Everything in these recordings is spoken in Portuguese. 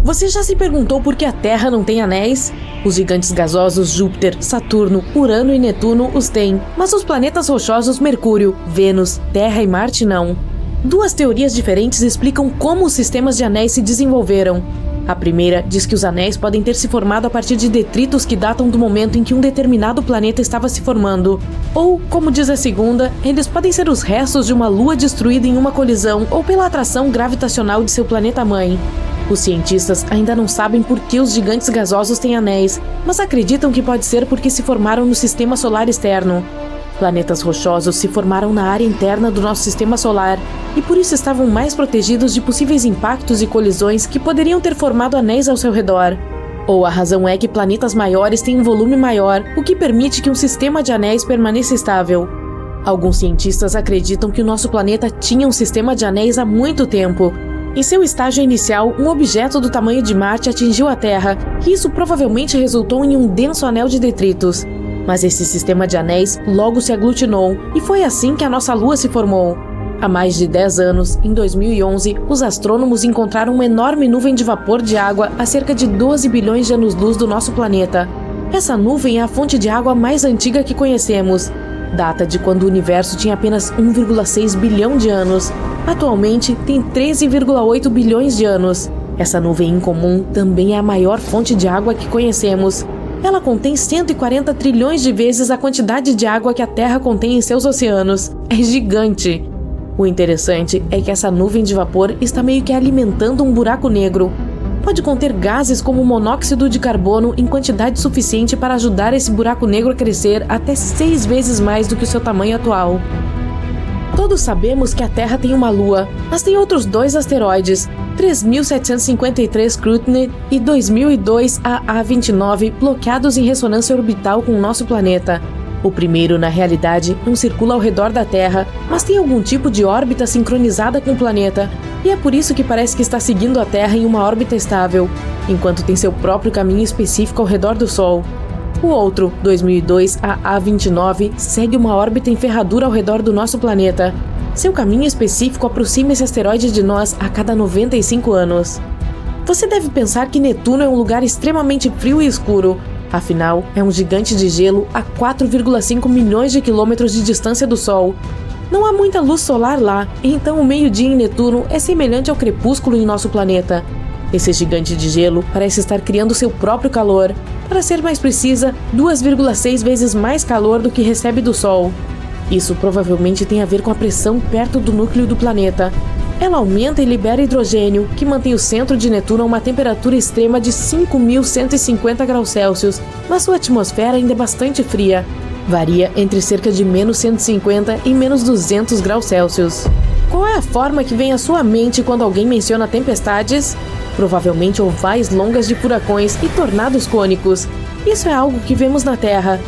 Você já se perguntou por que a Terra não tem anéis? Os gigantes gasosos Júpiter, Saturno, Urano e Netuno os têm, mas os planetas rochosos Mercúrio, Vênus, Terra e Marte não. Duas teorias diferentes explicam como os sistemas de anéis se desenvolveram. A primeira diz que os anéis podem ter se formado a partir de detritos que datam do momento em que um determinado planeta estava se formando. Ou, como diz a segunda, eles podem ser os restos de uma lua destruída em uma colisão ou pela atração gravitacional de seu planeta-mãe. Os cientistas ainda não sabem por que os gigantes gasosos têm anéis, mas acreditam que pode ser porque se formaram no sistema solar externo. Planetas rochosos se formaram na área interna do nosso sistema solar e por isso estavam mais protegidos de possíveis impactos e colisões que poderiam ter formado anéis ao seu redor. Ou a razão é que planetas maiores têm um volume maior, o que permite que um sistema de anéis permaneça estável. Alguns cientistas acreditam que o nosso planeta tinha um sistema de anéis há muito tempo. Em seu estágio inicial, um objeto do tamanho de Marte atingiu a Terra, e isso provavelmente resultou em um denso anel de detritos. Mas esse sistema de anéis logo se aglutinou, e foi assim que a nossa Lua se formou. Há mais de 10 anos, em 2011, os astrônomos encontraram uma enorme nuvem de vapor de água a cerca de 12 bilhões de anos-luz do nosso planeta. Essa nuvem é a fonte de água mais antiga que conhecemos. Data de quando o universo tinha apenas 1,6 bilhão de anos. Atualmente, tem 13,8 bilhões de anos. Essa nuvem incomum também é a maior fonte de água que conhecemos. Ela contém 140 trilhões de vezes a quantidade de água que a Terra contém em seus oceanos. É gigante! O interessante é que essa nuvem de vapor está meio que alimentando um buraco negro. Pode conter gases como monóxido de carbono em quantidade suficiente para ajudar esse buraco negro a crescer até 6 vezes mais do que o seu tamanho atual. Todos sabemos que a Terra tem uma Lua, mas tem outros 2 asteroides, 3.753 Cruithne e 2002 AA29, bloqueados em ressonância orbital com o nosso planeta. O primeiro, na realidade, não circula ao redor da Terra, mas tem algum tipo de órbita sincronizada com o planeta, e é por isso que parece que está seguindo a Terra em uma órbita estável, enquanto tem seu próprio caminho específico ao redor do Sol. O outro, 2002 AA29, segue uma órbita em ferradura ao redor do nosso planeta. Seu caminho específico aproxima esse asteroide de nós a cada 95 anos. Você deve pensar que Netuno é um lugar extremamente frio e escuro. Afinal, é um gigante de gelo a 4,5 milhões de quilômetros de distância do Sol. Não há muita luz solar lá, então o meio-dia em Netuno é semelhante ao crepúsculo em nosso planeta. Esse gigante de gelo parece estar criando seu próprio calor. Para ser mais precisa, 2,6 vezes mais calor do que recebe do Sol. Isso provavelmente tem a ver com a pressão perto do núcleo do planeta. Ela aumenta e libera hidrogênio, que mantém o centro de Netuno a uma temperatura extrema de 5.150 graus Celsius, mas sua atmosfera ainda é bastante fria. Varia entre cerca de menos 150 e menos 200 graus Celsius. Qual é a forma que vem à sua mente quando alguém menciona tempestades? Provavelmente ovais longas de furacões e tornados cônicos. Isso é algo que vemos na Terra.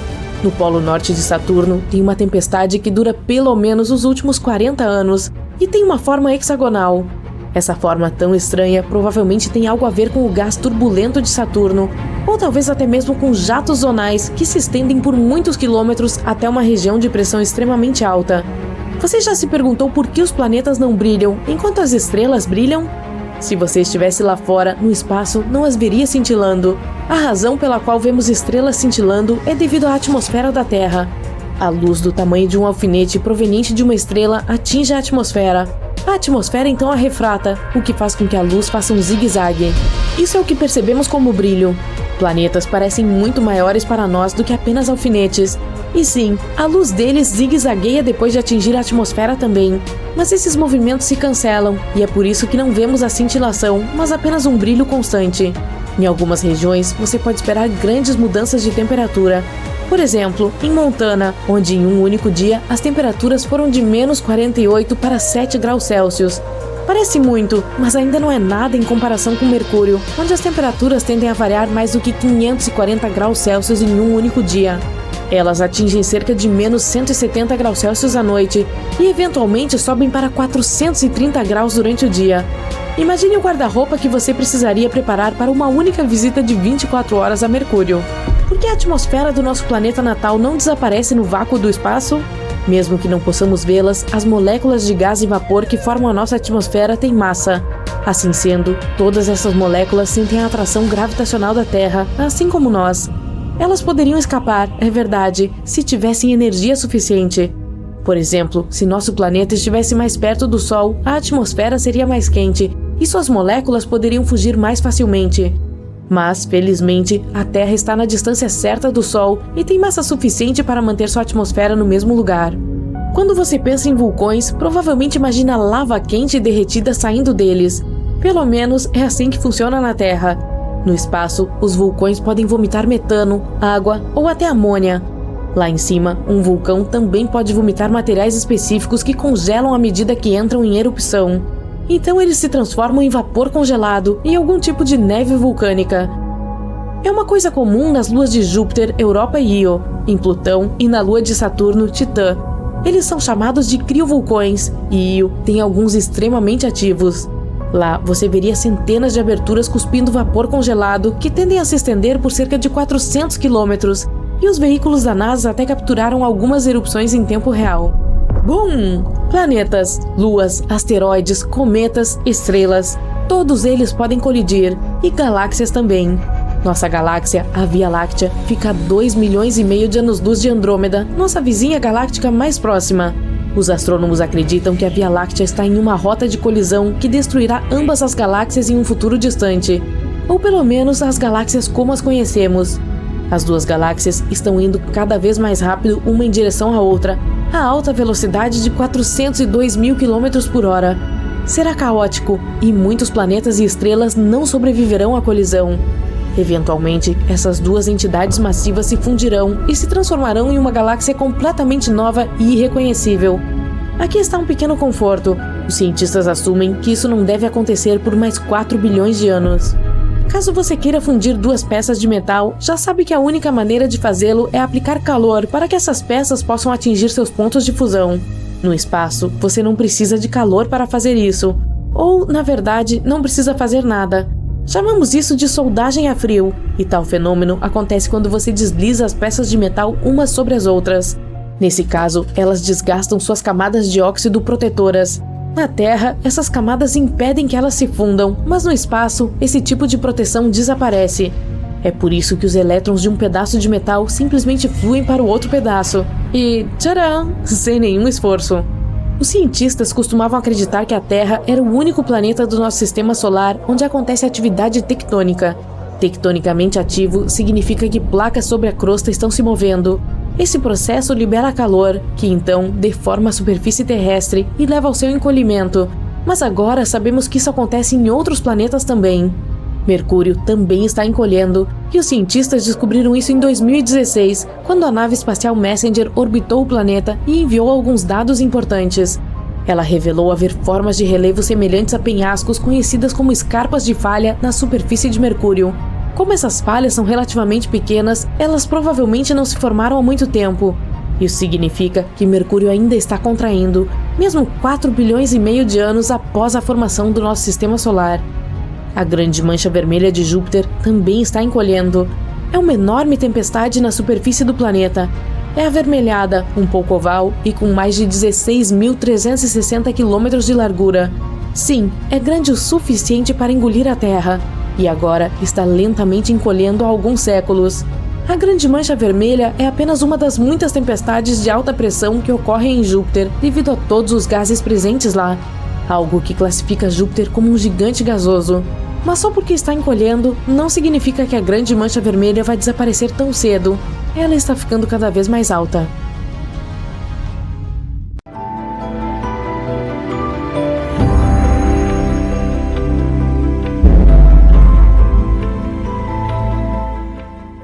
No polo norte de Saturno, tem uma tempestade que dura pelo menos os últimos 40 anos e tem uma forma hexagonal. Essa forma tão estranha provavelmente tem algo a ver com o gás turbulento de Saturno, ou talvez até mesmo com jatos zonais que se estendem por muitos quilômetros até uma região de pressão extremamente alta. Você já se perguntou por que os planetas não brilham enquanto as estrelas brilham? Se você estivesse lá fora, no espaço, não as veria cintilando. A razão pela qual vemos estrelas cintilando é devido à atmosfera da Terra. A luz do tamanho de um alfinete proveniente de uma estrela atinge a atmosfera. A atmosfera então a refrata, o que faz com que a luz faça um zigue-zague. Isso é o que percebemos como brilho. Planetas parecem muito maiores para nós do que apenas alfinetes. E sim, a luz deles zigue-zagueia depois de atingir a atmosfera também. Mas esses movimentos se cancelam, e é por isso que não vemos a cintilação, mas apenas um brilho constante. Em algumas regiões, você pode esperar grandes mudanças de temperatura. Por exemplo, em Montana, onde em um único dia as temperaturas foram de menos 48 para 7 graus Celsius. Parece muito, mas ainda não é nada em comparação com Mercúrio, onde as temperaturas tendem a variar mais do que 540 graus Celsius em um único dia. Elas atingem cerca de menos 170 graus Celsius à noite e eventualmente sobem para 430 graus durante o dia. Imagine o guarda-roupa que você precisaria preparar para uma única visita de 24 horas a Mercúrio. Por que a atmosfera do nosso planeta natal não desaparece no vácuo do espaço? Mesmo que não possamos vê-las, as moléculas de gás e vapor que formam a nossa atmosfera têm massa. Assim sendo, todas essas moléculas sentem a atração gravitacional da Terra, assim como nós. Elas poderiam escapar, é verdade, se tivessem energia suficiente. Por exemplo, se nosso planeta estivesse mais perto do Sol, a atmosfera seria mais quente e suas moléculas poderiam fugir mais facilmente. Mas, felizmente, a Terra está na distância certa do Sol e tem massa suficiente para manter sua atmosfera no mesmo lugar. Quando você pensa em vulcões, provavelmente imagina lava quente e derretida saindo deles. Pelo menos é assim que funciona na Terra. No espaço, os vulcões podem vomitar metano, água ou até amônia. Lá em cima, um vulcão também pode vomitar materiais específicos que congelam à medida que entram em erupção. Então eles se transformam em vapor congelado e algum tipo de neve vulcânica. É uma coisa comum nas luas de Júpiter, Europa e Io, em Plutão e na lua de Saturno, Titã. Eles são chamados de criovulcões e Io tem alguns extremamente ativos. Lá você veria centenas de aberturas cuspindo vapor congelado que tendem a se estender por cerca de 400 quilômetros, e os veículos da NASA até capturaram algumas erupções em tempo real. Bum! Planetas, luas, asteroides, cometas, estrelas, todos eles podem colidir, e galáxias também. Nossa galáxia, a Via Láctea, fica a 2,5 milhões de anos-luz de Andrômeda, nossa vizinha galáctica mais próxima. Os astrônomos acreditam que a Via Láctea está em uma rota de colisão que destruirá ambas as galáxias em um futuro distante, ou pelo menos as galáxias como as conhecemos. As duas galáxias estão indo cada vez mais rápido uma em direção à outra, a alta velocidade de 402 mil km por hora. Será caótico e muitos planetas e estrelas não sobreviverão à colisão. Eventualmente, essas duas entidades massivas se fundirão e se transformarão em uma galáxia completamente nova e irreconhecível. Aqui está um pequeno conforto. Os cientistas assumem que isso não deve acontecer por mais 4 bilhões de anos. Caso você queira fundir duas peças de metal, já sabe que a única maneira de fazê-lo é aplicar calor para que essas peças possam atingir seus pontos de fusão. No espaço, você não precisa de calor para fazer isso. Ou, na verdade, não precisa fazer nada. Chamamos isso de soldagem a frio, e tal fenômeno acontece quando você desliza as peças de metal umas sobre as outras. Nesse caso, elas desgastam suas camadas de óxido protetoras. Na Terra, essas camadas impedem que elas se fundam, mas no espaço, esse tipo de proteção desaparece. É por isso que os elétrons de um pedaço de metal simplesmente fluem para o outro pedaço. E, tcharam, sem nenhum esforço. Os cientistas costumavam acreditar que a Terra era o único planeta do nosso sistema solar onde acontece atividade tectônica. Tectonicamente ativo significa que placas sobre a crosta estão se movendo. Esse processo libera calor, que então deforma a superfície terrestre e leva ao seu encolhimento. Mas agora sabemos que isso acontece em outros planetas também. Mercúrio também está encolhendo, e os cientistas descobriram isso em 2016, quando a nave espacial Messenger orbitou o planeta e enviou alguns dados importantes. Ela revelou haver formas de relevo semelhantes a penhascos conhecidas como escarpas de falha na superfície de Mercúrio. Como essas falhas são relativamente pequenas, elas provavelmente não se formaram há muito tempo. Isso significa que Mercúrio ainda está contraindo, mesmo 4,5 bilhões de anos após a formação do nosso sistema solar. A grande mancha vermelha de Júpiter também está encolhendo. É uma enorme tempestade na superfície do planeta. É avermelhada, um pouco oval e com mais de 16.360 km de largura. Sim, é grande o suficiente para engolir a Terra. E agora está lentamente encolhendo há alguns séculos. A Grande Mancha Vermelha é apenas uma das muitas tempestades de alta pressão que ocorrem em Júpiter devido a todos os gases presentes lá, algo que classifica Júpiter como um gigante gasoso. Mas só porque está encolhendo, não significa que a Grande Mancha Vermelha vai desaparecer tão cedo. Ela está ficando cada vez mais alta.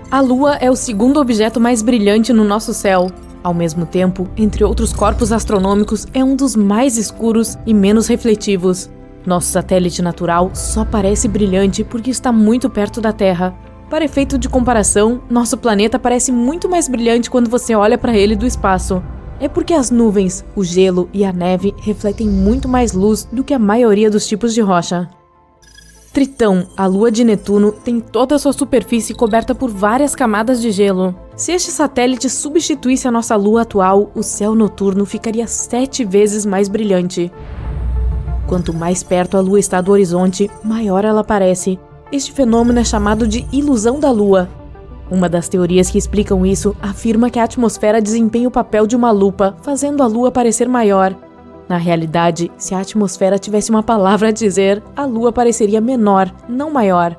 A Lua é o segundo objeto mais brilhante no nosso céu. Ao mesmo tempo, entre outros corpos astronômicos, é um dos mais escuros e menos refletivos. Nosso satélite natural só parece brilhante porque está muito perto da Terra. Para efeito de comparação, nosso planeta parece muito mais brilhante quando você olha para ele do espaço. É porque as nuvens, o gelo e a neve refletem muito mais luz do que a maioria dos tipos de rocha. Tritão, a lua de Netuno, tem toda a sua superfície coberta por várias camadas de gelo. Se este satélite substituísse a nossa lua atual, o céu noturno ficaria 7 vezes mais brilhante. Quanto mais perto a Lua está do horizonte, maior ela parece. Este fenômeno é chamado de ilusão da Lua. Uma das teorias que explicam isso afirma que a atmosfera desempenha o papel de uma lupa, fazendo a Lua parecer maior. Na realidade, se a atmosfera tivesse uma palavra a dizer, a Lua pareceria menor, não maior.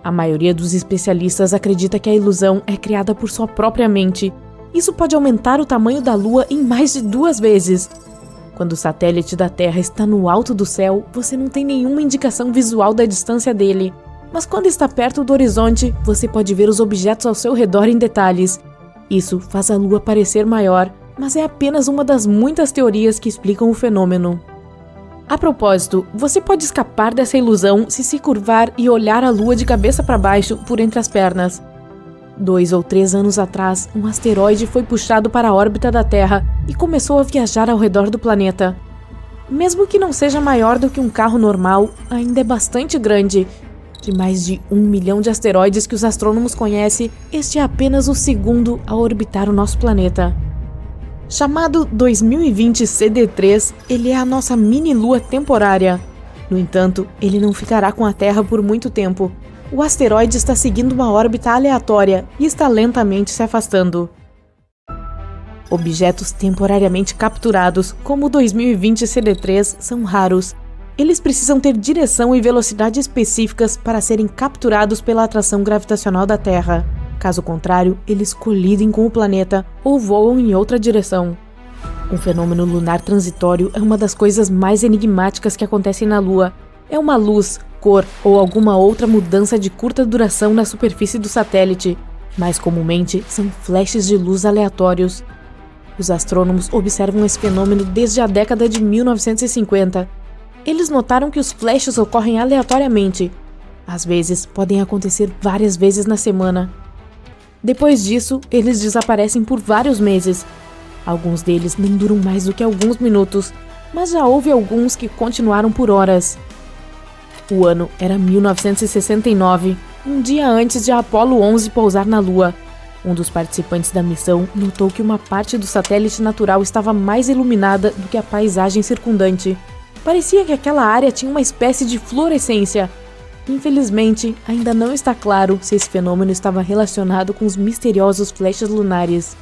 A maioria dos especialistas acredita que a ilusão é criada por sua própria mente. Isso pode aumentar o tamanho da Lua em mais de 2 vezes. Quando o satélite da Terra está no alto do céu, você não tem nenhuma indicação visual da distância dele. Mas quando está perto do horizonte, você pode ver os objetos ao seu redor em detalhes. Isso faz a Lua parecer maior, mas é apenas uma das muitas teorias que explicam o fenômeno. A propósito, você pode escapar dessa ilusão se curvar e olhar a Lua de cabeça para baixo por entre as pernas. 2 ou 3 anos atrás, um asteroide foi puxado para a órbita da Terra e começou a viajar ao redor do planeta. Mesmo que não seja maior do que um carro normal, ainda é bastante grande. De mais de 1 milhão de asteroides que os astrônomos conhecem, este é apenas o segundo a orbitar o nosso planeta. Chamado 2020 CD3, ele é a nossa mini-lua temporária. No entanto, ele não ficará com a Terra por muito tempo. O asteroide está seguindo uma órbita aleatória e está lentamente se afastando. Objetos temporariamente capturados, como o 2020 CD3, são raros. Eles precisam ter direção e velocidade específicas para serem capturados pela atração gravitacional da Terra. Caso contrário, eles colidem com o planeta ou voam em outra direção. Um fenômeno lunar transitório é uma das coisas mais enigmáticas que acontecem na Lua. É uma luz, cor ou alguma outra mudança de curta duração na superfície do satélite. Mais comumente, são flashes de luz aleatórios. Os astrônomos observam esse fenômeno desde a década de 1950. Eles notaram que os flashes ocorrem aleatoriamente. Às vezes, podem acontecer várias vezes na semana. Depois disso, eles desaparecem por vários meses. Alguns deles nem duram mais do que alguns minutos, mas já houve alguns que continuaram por horas. O ano era 1969, um dia antes de a Apollo 11 pousar na Lua. Um dos participantes da missão notou que uma parte do satélite natural estava mais iluminada do que a paisagem circundante. Parecia que aquela área tinha uma espécie de fluorescência. Infelizmente, ainda não está claro se esse fenômeno estava relacionado com os misteriosos flashes lunares.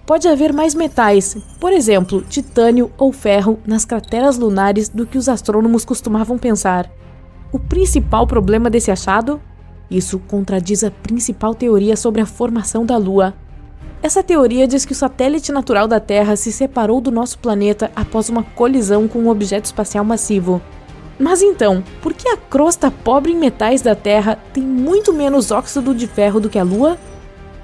Pode haver mais metais, por exemplo, titânio ou ferro, nas crateras lunares do que os astrônomos costumavam pensar. O principal problema desse achado? Isso contradiz a principal teoria sobre a formação da Lua. Essa teoria diz que o satélite natural da Terra se separou do nosso planeta após uma colisão com um objeto espacial massivo. Mas então, por que a crosta pobre em metais da Terra tem muito menos óxido de ferro do que a Lua?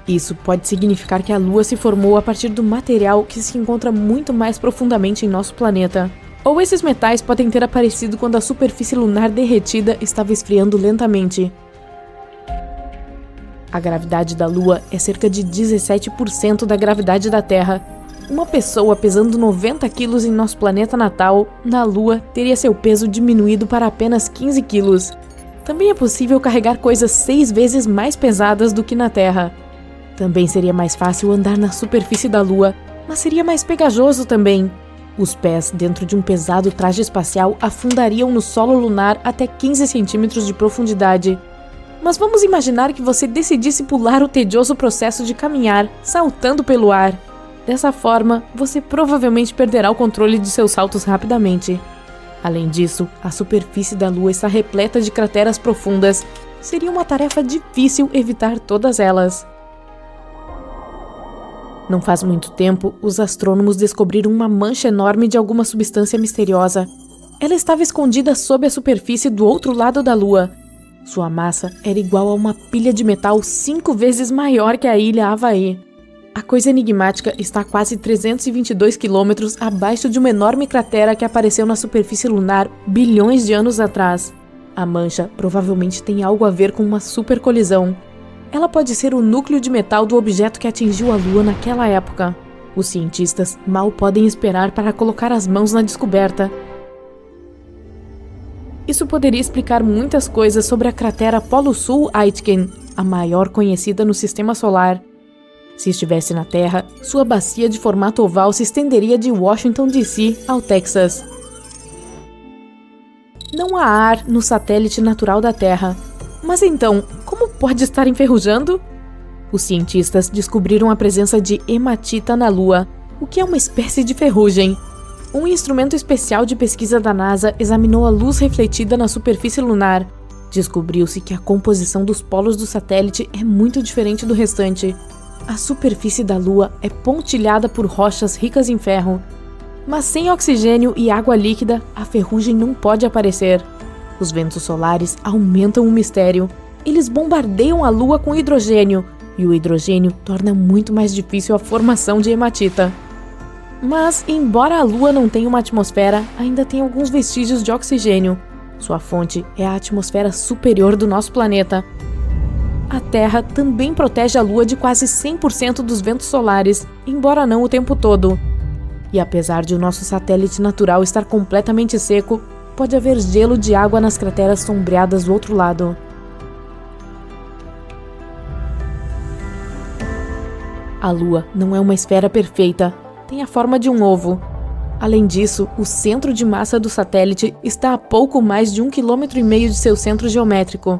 Isso pode significar que a Lua se formou a partir do material que se encontra muito mais profundamente em nosso planeta. Ou esses metais podem ter aparecido quando a superfície lunar derretida estava esfriando lentamente. A gravidade da Lua é cerca de 17% da gravidade da Terra. Uma pessoa pesando 90 quilos em nosso planeta natal, na Lua, teria seu peso diminuído para apenas 15 quilos. Também é possível carregar coisas 6 vezes mais pesadas do que na Terra. Também seria mais fácil andar na superfície da Lua, mas seria mais pegajoso também. Os pés dentro de um pesado traje espacial afundariam no solo lunar até 15 centímetros de profundidade. Mas vamos imaginar que você decidisse pular o tedioso processo de caminhar, saltando pelo ar. Dessa forma, você provavelmente perderá o controle de seus saltos rapidamente. Além disso, a superfície da Lua está repleta de crateras profundas. Seria uma tarefa difícil evitar todas elas. Não faz muito tempo, os astrônomos descobriram uma mancha enorme de alguma substância misteriosa. Ela estava escondida sob a superfície do outro lado da Lua. Sua massa era igual a uma pilha de metal 5 vezes maior que a ilha Havaí. A coisa enigmática está a quase 322 quilômetros abaixo de uma enorme cratera que apareceu na superfície lunar bilhões de anos atrás. A mancha provavelmente tem algo a ver com uma supercolisão. Ela pode ser o núcleo de metal do objeto que atingiu a Lua naquela época. Os cientistas mal podem esperar para colocar as mãos na descoberta. Isso poderia explicar muitas coisas sobre a cratera Polo Sul Aitken, a maior conhecida no Sistema Solar. Se estivesse na Terra, sua bacia de formato oval se estenderia de Washington, D.C. ao Texas. Não há ar no satélite natural da Terra. Mas então, como pode estar enferrujando? Os cientistas descobriram a presença de hematita na Lua, o que é uma espécie de ferrugem. Um instrumento especial de pesquisa da NASA examinou a luz refletida na superfície lunar. Descobriu-se que a composição dos polos do satélite é muito diferente do restante. A superfície da Lua é pontilhada por rochas ricas em ferro. Mas sem oxigênio e água líquida, a ferrugem não pode aparecer. Os ventos solares aumentam o mistério. Eles bombardeiam a Lua com hidrogênio, e o hidrogênio torna muito mais difícil a formação de hematita. Mas, embora a Lua não tenha uma atmosfera, ainda tem alguns vestígios de oxigênio. Sua fonte é a atmosfera superior do nosso planeta. A Terra também protege a Lua de quase 100% dos ventos solares, embora não o tempo todo. E apesar de o nosso satélite natural estar completamente seco, pode haver gelo de água nas crateras sombreadas do outro lado. A Lua não é uma esfera perfeita, tem a forma de um ovo. Além disso, o centro de massa do satélite está a pouco mais de 1,5 km de seu centro geométrico.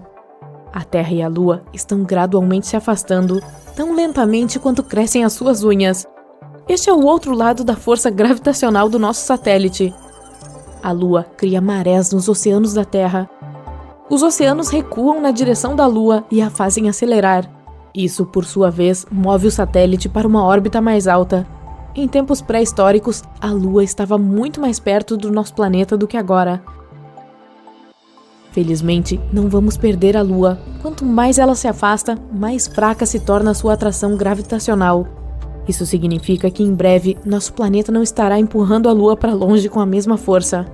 A Terra e a Lua estão gradualmente se afastando, tão lentamente quanto crescem as suas unhas. Este é o outro lado da força gravitacional do nosso satélite. A Lua cria marés nos oceanos da Terra. Os oceanos recuam na direção da Lua e a fazem acelerar. Isso, por sua vez, move o satélite para uma órbita mais alta. Em tempos pré-históricos, a Lua estava muito mais perto do nosso planeta do que agora. Felizmente, não vamos perder a Lua. Quanto mais ela se afasta, mais fraca se torna a sua atração gravitacional. Isso significa que em breve, nosso planeta não estará empurrando a Lua para longe com a mesma força.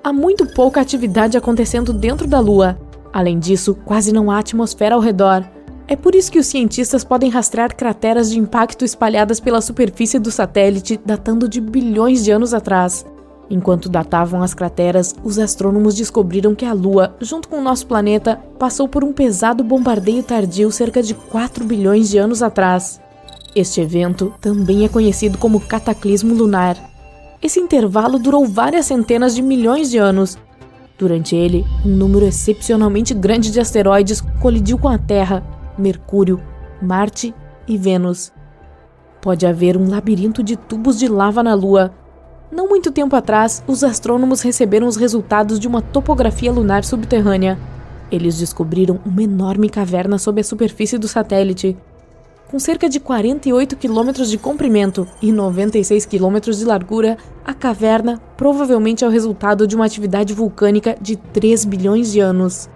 Há muito pouca atividade acontecendo dentro da Lua. Além disso, quase não há atmosfera ao redor. É por isso que os cientistas podem rastrear crateras de impacto espalhadas pela superfície do satélite, datando de bilhões de anos atrás. Enquanto datavam as crateras, os astrônomos descobriram que a Lua, junto com o nosso planeta, passou por um pesado bombardeio tardio cerca de 4 bilhões de anos atrás. Este evento também é conhecido como cataclismo lunar. Esse intervalo durou várias centenas de milhões de anos. Durante ele, um número excepcionalmente grande de asteroides colidiu com a Terra, Mercúrio, Marte e Vênus. Pode haver um labirinto de tubos de lava na Lua. Não muito tempo atrás, os astrônomos receberam os resultados de uma topografia lunar subterrânea. Eles descobriram uma enorme caverna sob a superfície do satélite. Com cerca de 48 quilômetros de comprimento e 96 quilômetros de largura, a caverna provavelmente é o resultado de uma atividade vulcânica de 3 bilhões de anos.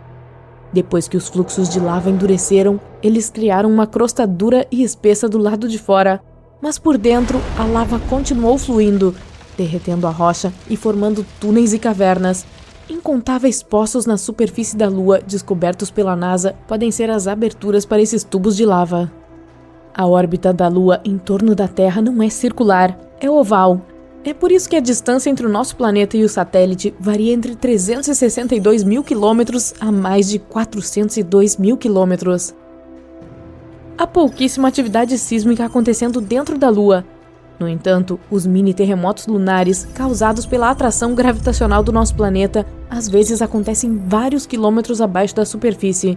Depois que os fluxos de lava endureceram, eles criaram uma crosta dura e espessa do lado de fora, mas por dentro a lava continuou fluindo, derretendo a rocha e formando túneis e cavernas. Incontáveis poços na superfície da Lua, descobertos pela NASA, podem ser as aberturas para esses tubos de lava. A órbita da Lua em torno da Terra não é circular, é oval. É por isso que a distância entre o nosso planeta e o satélite varia entre 362 mil quilômetros a mais de 402 mil quilômetros. Há pouquíssima atividade sísmica acontecendo dentro da Lua. No entanto, os mini-terremotos lunares, causados pela atração gravitacional do nosso planeta, às vezes acontecem vários quilômetros abaixo da superfície.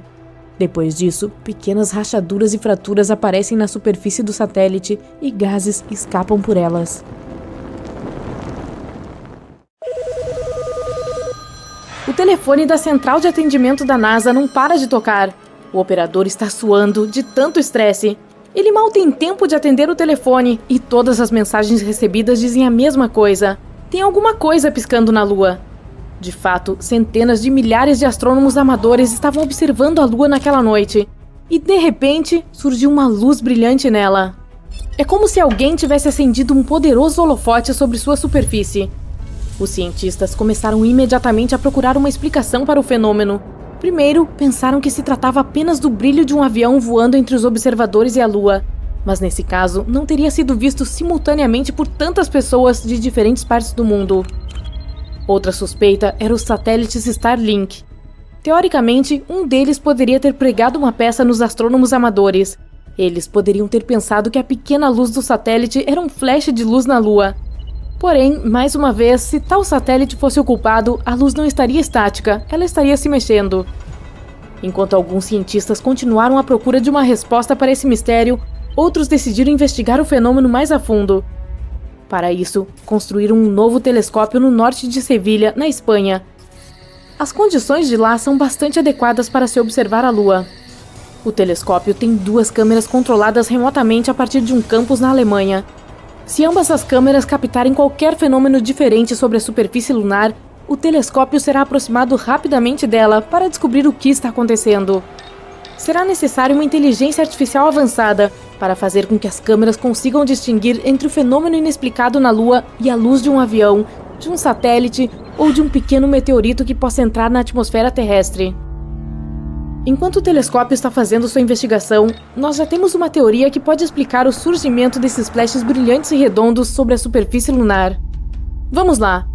Depois disso, pequenas rachaduras e fraturas aparecem na superfície do satélite e gases escapam por elas. O telefone da central de atendimento da NASA não para de tocar. O operador está suando de tanto estresse. Ele mal tem tempo de atender o telefone e todas as mensagens recebidas dizem a mesma coisa. Tem alguma coisa piscando na Lua. De fato, centenas de milhares de astrônomos amadores estavam observando a Lua naquela noite. E, de repente, surgiu uma luz brilhante nela. É como se alguém tivesse acendido um poderoso holofote sobre sua superfície. Os cientistas começaram imediatamente a procurar uma explicação para o fenômeno. Primeiro, pensaram que se tratava apenas do brilho de um avião voando entre os observadores e a Lua. Mas nesse caso, não teria sido visto simultaneamente por tantas pessoas de diferentes partes do mundo. Outra suspeita era os satélites Starlink. Teoricamente, um deles poderia ter pregado uma peça nos astrônomos amadores. Eles poderiam ter pensado que a pequena luz do satélite era um flash de luz na Lua. Porém, mais uma vez, se tal satélite fosse o culpado, a luz não estaria estática, ela estaria se mexendo. Enquanto alguns cientistas continuaram à procura de uma resposta para esse mistério, outros decidiram investigar o fenômeno mais a fundo. Para isso, construíram um novo telescópio no norte de Sevilha, na Espanha. As condições de lá são bastante adequadas para se observar a Lua. O telescópio tem 2 câmeras controladas remotamente a partir de um campus na Alemanha. Se ambas as câmeras captarem qualquer fenômeno diferente sobre a superfície lunar, o telescópio será aproximado rapidamente dela para descobrir o que está acontecendo. Será necessária uma inteligência artificial avançada para fazer com que as câmeras consigam distinguir entre o fenômeno inexplicado na Lua e a luz de um avião, de um satélite ou de um pequeno meteorito que possa entrar na atmosfera terrestre. Enquanto o telescópio está fazendo sua investigação, nós já temos uma teoria que pode explicar o surgimento desses flashes brilhantes e redondos sobre a superfície lunar. Vamos lá!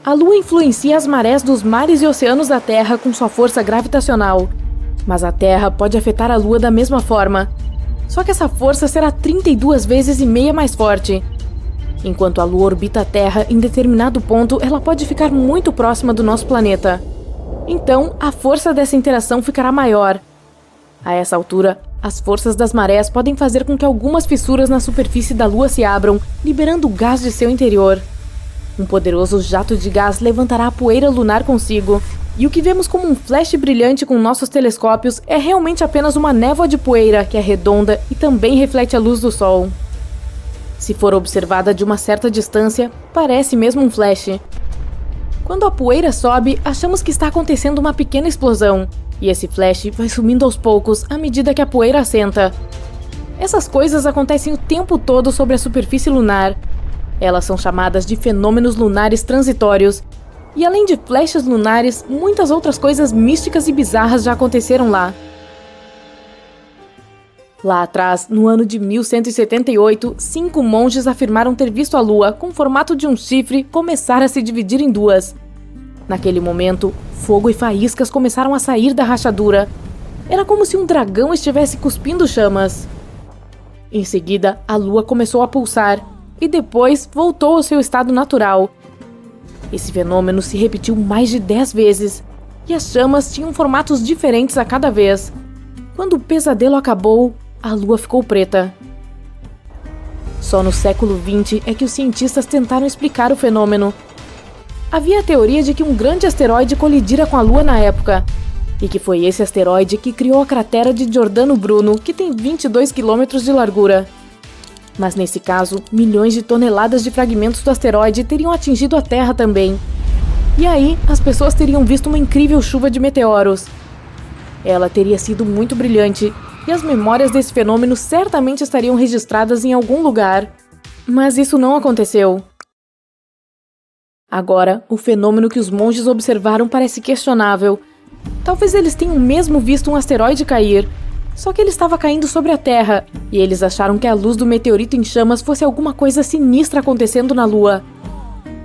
A Lua influencia as marés dos mares e oceanos da Terra com sua força gravitacional, mas a Terra pode afetar a Lua da mesma forma. Só que essa força será 32 vezes e meia mais forte. Enquanto a Lua orbita a Terra, em determinado ponto, ela pode ficar muito próxima do nosso planeta. Então, a força dessa interação ficará maior. A essa altura, as forças das marés podem fazer com que algumas fissuras na superfície da Lua se abram, liberando gás de seu interior. Um poderoso jato de gás levantará a poeira lunar consigo, e o que vemos como um flash brilhante com nossos telescópios é realmente apenas uma névoa de poeira que é redonda e também reflete a luz do Sol. Se for observada de uma certa distância, parece mesmo um flash. Quando a poeira sobe, achamos que está acontecendo uma pequena explosão, e esse flash vai sumindo aos poucos à medida que a poeira assenta. Essas coisas acontecem o tempo todo sobre a superfície lunar. Elas são chamadas de fenômenos lunares transitórios, e além de flashes lunares, muitas outras coisas místicas e bizarras já aconteceram lá. Lá atrás, no ano de 1178, 5 monges afirmaram ter visto a Lua, com o formato de um chifre, começar a se dividir em 2. Naquele momento, fogo e faíscas começaram a sair da rachadura. Era como se um dragão estivesse cuspindo chamas. Em seguida, a Lua começou a pulsar, e depois voltou ao seu estado natural. Esse fenômeno se repetiu mais de 10 vezes, e as chamas tinham formatos diferentes a cada vez. Quando o pesadelo acabou, a Lua ficou preta. Só no século XX é que os cientistas tentaram explicar o fenômeno. Havia a teoria de que um grande asteroide colidira com a Lua na época, e que foi esse asteroide que criou a cratera de Giordano Bruno, que tem 22 quilômetros de largura. Mas nesse caso, milhões de toneladas de fragmentos do asteroide teriam atingido a Terra também. E aí, as pessoas teriam visto uma incrível chuva de meteoros. Ela teria sido muito brilhante, e as memórias desse fenômeno certamente estariam registradas em algum lugar. Mas isso não aconteceu. Agora, o fenômeno que os monges observaram parece questionável. Talvez eles tenham mesmo visto um asteroide cair, só que ele estava caindo sobre a Terra, e eles acharam que a luz do meteorito em chamas fosse alguma coisa sinistra acontecendo na Lua.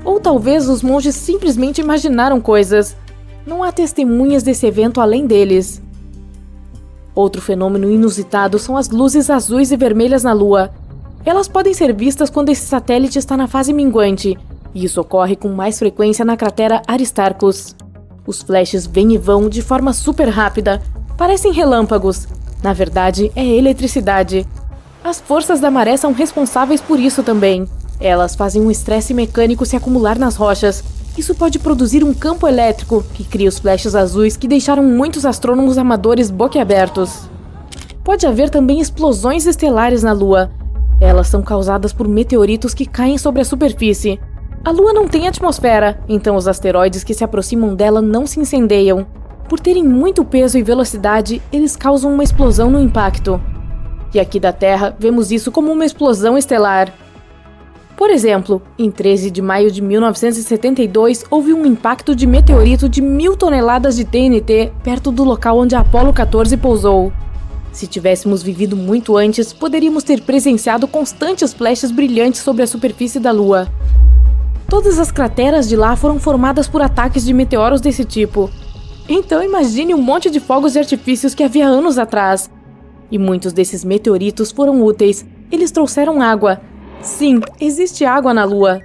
Ou talvez os monges simplesmente imaginaram coisas. Não há testemunhas desse evento além deles. Outro fenômeno inusitado são as luzes azuis e vermelhas na Lua. Elas podem ser vistas quando esse satélite está na fase minguante, e isso ocorre com mais frequência na cratera Aristarchus. Os flashes vêm e vão de forma super rápida, parecem relâmpagos. Na verdade, é eletricidade. As forças da maré são responsáveis por isso também. Elas fazem um estresse mecânico se acumular nas rochas. Isso pode produzir um campo elétrico que cria os flashes azuis que deixaram muitos astrônomos amadores boquiabertos. Pode haver também explosões estelares na Lua. Elas são causadas por meteoritos que caem sobre a superfície. A Lua não tem atmosfera, então os asteroides que se aproximam dela não se incendeiam. Por terem muito peso e velocidade, eles causam uma explosão no impacto. E aqui da Terra, vemos isso como uma explosão estelar. Por exemplo, em 13 de maio de 1972, houve um impacto de meteorito de 1.000 toneladas de TNT perto do local onde a Apollo 14 pousou. Se tivéssemos vivido muito antes, poderíamos ter presenciado constantes flashes brilhantes sobre a superfície da Lua. Todas as crateras de lá foram formadas por ataques de meteoros desse tipo. Então imagine um monte de fogos de artifícios que havia anos atrás. E muitos desses meteoritos foram úteis. Eles trouxeram água. Sim, existe água na Lua.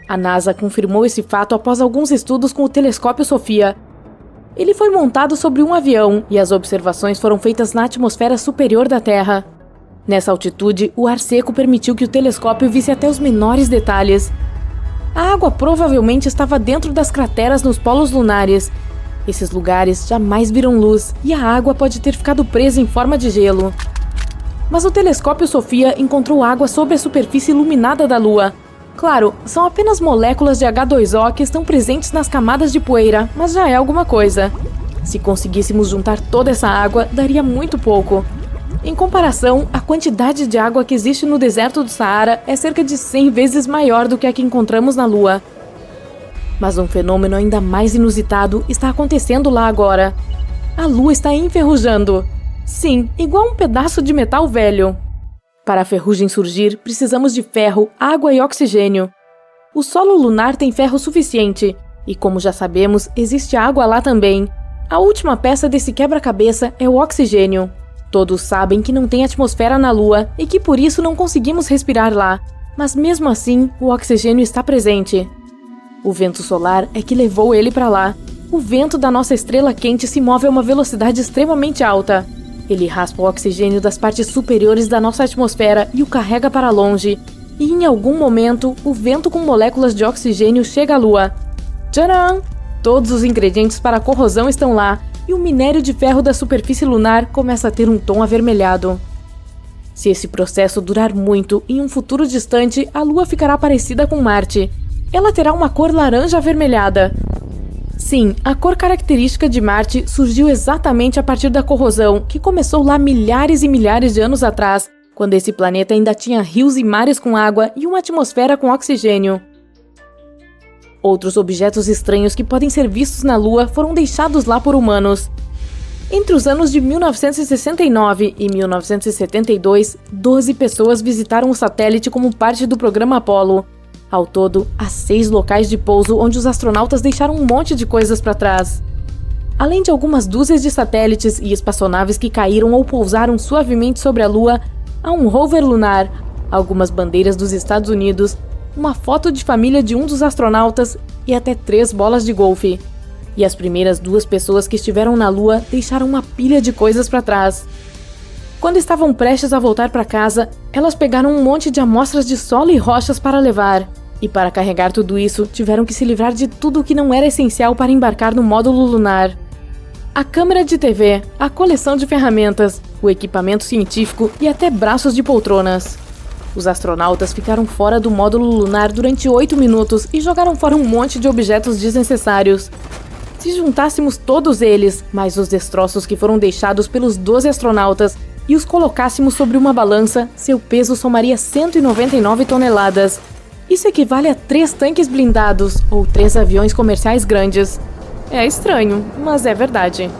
A NASA confirmou esse fato após alguns estudos com o telescópio SOFIA. Ele foi montado sobre um avião e as observações foram feitas na atmosfera superior da Terra. Nessa altitude, o ar seco permitiu que o telescópio visse até os menores detalhes. A água provavelmente estava dentro das crateras nos polos lunares. Esses lugares jamais viram luz e a água pode ter ficado presa em forma de gelo. Mas o telescópio SOFIA encontrou água sobre a superfície iluminada da Lua. Claro, são apenas moléculas de H2O que estão presentes nas camadas de poeira, mas já é alguma coisa. Se conseguíssemos juntar toda essa água, daria muito pouco. Em comparação, a quantidade de água que existe no deserto do Saara é cerca de 100 vezes maior do que a que encontramos na Lua. Mas um fenômeno ainda mais inusitado está acontecendo lá agora. A Lua está enferrujando. Sim, igual um pedaço de metal velho. Para a ferrugem surgir, precisamos de ferro, água e oxigênio. O solo lunar tem ferro suficiente, e como já sabemos, existe água lá também. A última peça desse quebra-cabeça é o oxigênio. Todos sabem que não tem atmosfera na Lua e que por isso não conseguimos respirar lá, mas mesmo assim, o oxigênio está presente. O vento solar é que levou ele para lá. O vento da nossa estrela quente se move a uma velocidade extremamente alta. Ele raspa o oxigênio das partes superiores da nossa atmosfera e o carrega para longe. E em algum momento, o vento com moléculas de oxigênio chega à Lua. Tcharam! Todos os ingredientes para a corrosão estão lá, e o minério de ferro da superfície lunar começa a ter um tom avermelhado. Se esse processo durar muito, em um futuro distante, a Lua ficará parecida com Marte. Ela terá uma cor laranja avermelhada. Sim, a cor característica de Marte surgiu exatamente a partir da corrosão, que começou lá milhares e milhares de anos atrás, quando esse planeta ainda tinha rios e mares com água e uma atmosfera com oxigênio. Outros objetos estranhos que podem ser vistos na Lua foram deixados lá por humanos. Entre os anos de 1969 e 1972, 12 pessoas visitaram o satélite como parte do programa Apollo. Ao todo, há 6 locais de pouso onde os astronautas deixaram um monte de coisas para trás. Além de algumas dúzias de satélites e espaçonaves que caíram ou pousaram suavemente sobre a Lua, há um rover lunar, algumas bandeiras dos Estados Unidos, uma foto de família de um dos astronautas e até 3 bolas de golfe. E as primeiras 2 pessoas que estiveram na Lua deixaram uma pilha de coisas para trás. Quando estavam prestes a voltar para casa, elas pegaram um monte de amostras de solo e rochas para levar. E para carregar tudo isso, tiveram que se livrar de tudo o que não era essencial para embarcar no módulo lunar. A câmera de TV, a coleção de ferramentas, o equipamento científico e até braços de poltronas. Os astronautas ficaram fora do módulo lunar durante 8 minutos e jogaram fora um monte de objetos desnecessários. Se juntássemos todos eles, mais os destroços que foram deixados pelos 12 astronautas, e os colocássemos sobre uma balança, seu peso somaria 199 toneladas. Isso equivale a 3 tanques blindados ou 3 aviões comerciais grandes. É estranho, mas é verdade.